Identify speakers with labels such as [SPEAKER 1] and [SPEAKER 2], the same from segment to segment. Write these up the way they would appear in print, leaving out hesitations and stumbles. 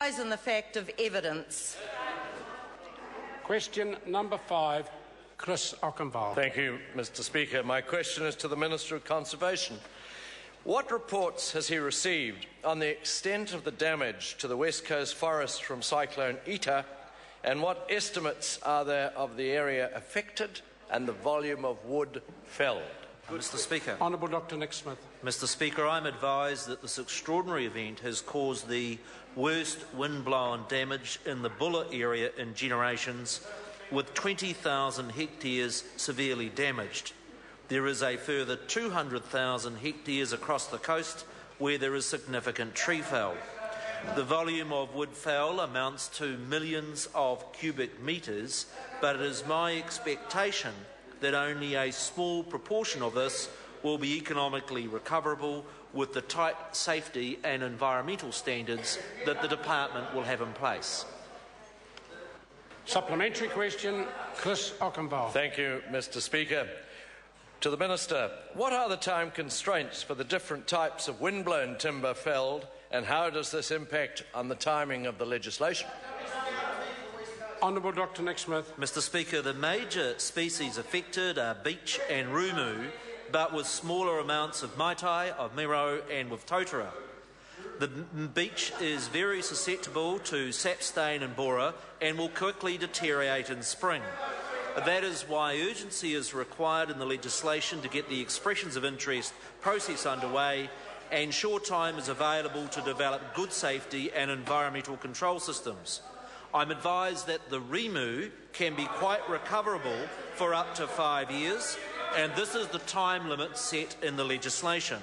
[SPEAKER 1] In the fact of evidence.
[SPEAKER 2] Question number 5, Chris Auchinvole.
[SPEAKER 3] Thank you, Mr. Speaker. My question is to the Minister of Conservation. What reports has he received on the extent of the damage to the West Coast forest from Cyclone Ita, and what estimates are there of the area affected and the volume of wood felled?
[SPEAKER 4] Mr. Speaker.
[SPEAKER 2] Honourable Dr Nick Smith.
[SPEAKER 4] Mr. Speaker, I'm advised that this extraordinary event has caused the worst wind-blown damage in the Buller area in generations, with 20,000 hectares severely damaged. There is a further 200,000 hectares across the coast where there is significant tree fell. The volume of wood fell amounts to millions of cubic metres, but it is my expectation that only a small proportion of this will be economically recoverable with the tight safety and environmental standards that the Department will have in place.
[SPEAKER 2] Supplementary question, Chris Auchinvole.
[SPEAKER 3] Thank you, Mr. Speaker. To the Minister, what are the time constraints for the different types of windblown timber felled, and how does this impact on the timing of the legislation?
[SPEAKER 2] Honourable Dr Nick Smith.
[SPEAKER 4] Mr. Speaker, the major species affected are beech and rumu, but with smaller amounts of maitai, of miro and with totara. The beech is very susceptible to sap stain and borer and will quickly deteriorate in spring. That is why urgency is required in the legislation to get the expressions of interest process underway, and short time is available to develop good safety and environmental control systems. I'm advised that the rimu can be quite recoverable for up to 5 years, and this is the time limit set in the legislation.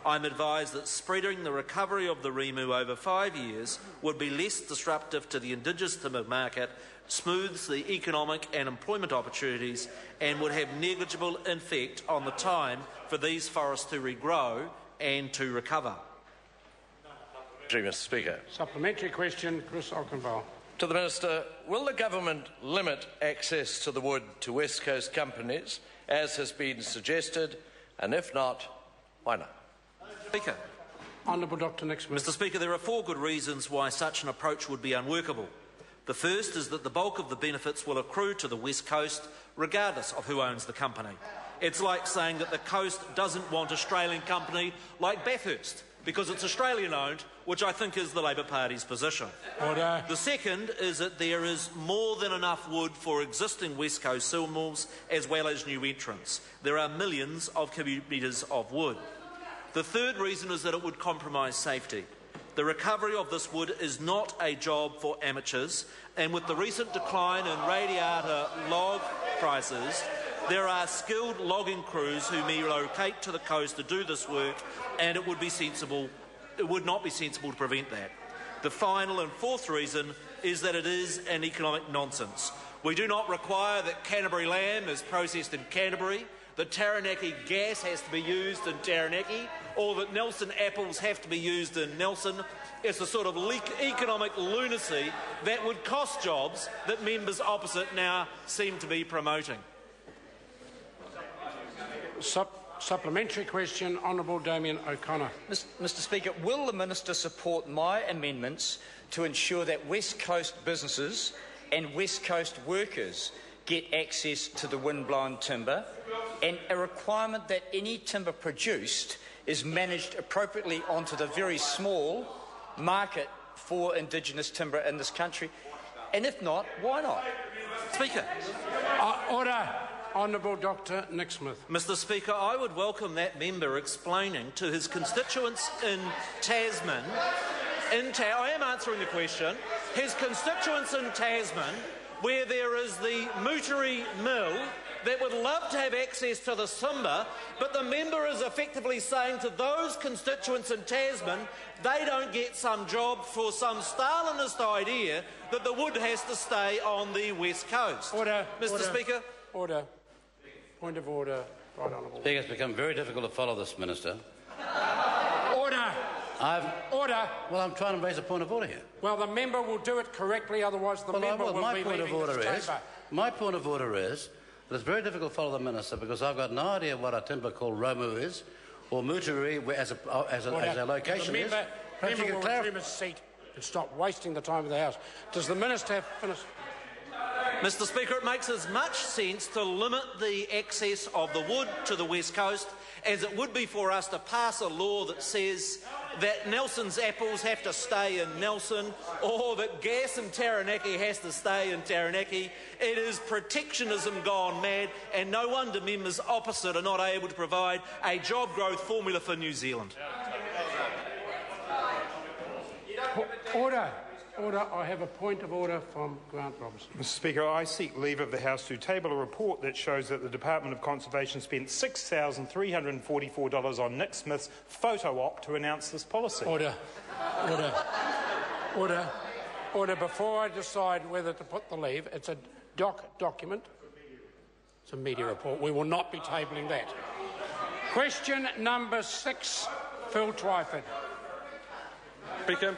[SPEAKER 4] I'm advised that spreading the recovery of the rimu over 5 years would be less disruptive to the indigenous timber market, smooths the economic and employment opportunities, and would have negligible effect on the time for these forests to regrow and to recover.
[SPEAKER 3] Mr. Speaker.
[SPEAKER 2] Supplementary question, Chris Auchinvole.
[SPEAKER 3] To the Minister, will the Government limit access to the wood to West Coast companies, as has been suggested, and if not, why not?
[SPEAKER 4] Speaker.
[SPEAKER 2] Honourable Dr Nick Smith.
[SPEAKER 4] Mr. Speaker, there are 4 good reasons why such an approach would be unworkable. The first is that the bulk of the benefits will accrue to the West Coast regardless of who owns the company. It's like saying that the coast doesn't want an Australian company like Bathurst because it's Australian-owned, which I think is the Labor Party's position.
[SPEAKER 2] Order.
[SPEAKER 4] The second is that there is more than enough wood for existing West Coast sawmills as well as new entrants. There are millions of cubic metres of wood. The third reason is that it would compromise safety. The recovery of this wood is not a job for amateurs, and with the recent decline in radiata log prices, there are skilled logging crews who may relocate to the coast to do this work, and it would not be sensible to prevent that. The final and fourth reason is that it is an economic nonsense. We do not require that Canterbury lamb is processed in Canterbury, that Taranaki gas has to be used in Taranaki, or that Nelson apples have to be used in Nelson. It's the sort of economic lunacy that would cost jobs that members opposite now seem to be promoting.
[SPEAKER 2] Supplementary question, Honourable Damien O'Connor.
[SPEAKER 5] Mr. Speaker, will the Minister support my amendments to ensure that West Coast businesses and West Coast workers get access to the wind-blown timber, and a requirement that any timber produced is managed appropriately onto the very small market for Indigenous timber in this country? And if not, why not?
[SPEAKER 4] Speaker.
[SPEAKER 2] Order. Honourable Dr Nick Smith.
[SPEAKER 4] Mr. Speaker, I would welcome that member explaining to his constituents in Tasman, I am answering the question, his constituents in Tasman, where there is the Mootery Mill, that would love to have access to the timber, but the member is effectively saying to those constituents in Tasman they don't get some job for some Stalinist idea that the wood has to stay on the West Coast.
[SPEAKER 2] Order.
[SPEAKER 4] Mr. Speaker.
[SPEAKER 2] Order. Point of order. Right, Honourable.
[SPEAKER 6] Speaker, it's become very difficult to follow this, Minister.
[SPEAKER 2] Order. Order.
[SPEAKER 6] Well, I'm trying to raise a point of order here.
[SPEAKER 2] Well, the member will do it correctly, otherwise the member will be leaving this chamber.
[SPEAKER 6] My point of order is that it's very difficult to follow the Minister because I've got no idea what a timber called Romu is, or Muturi as a location is.
[SPEAKER 2] The member will resume his seat. and stop wasting the time of the House. Does the Minister have finished?
[SPEAKER 4] Mr Speaker, it makes as much sense to limit the access of the wood to the West Coast as it would be for us to pass a law that says that Nelson's apples have to stay in Nelson or that gas in Taranaki has to stay in Taranaki. It is protectionism gone mad, and no wonder members opposite are not able to provide a job growth formula for New Zealand.
[SPEAKER 2] Order. Order. I have a point of order from Grant Robertson.
[SPEAKER 7] Mr Speaker, I seek leave of the House to table a report that shows that the Department of Conservation spent $6,344 on Nick Smith's photo op to announce this policy.
[SPEAKER 2] Order. Order. Order. Order. Before I decide whether to put the leave, it's a document. It's a media report. We will not be tabling that. Question number 6, Phil Twyford.
[SPEAKER 8] Speaker,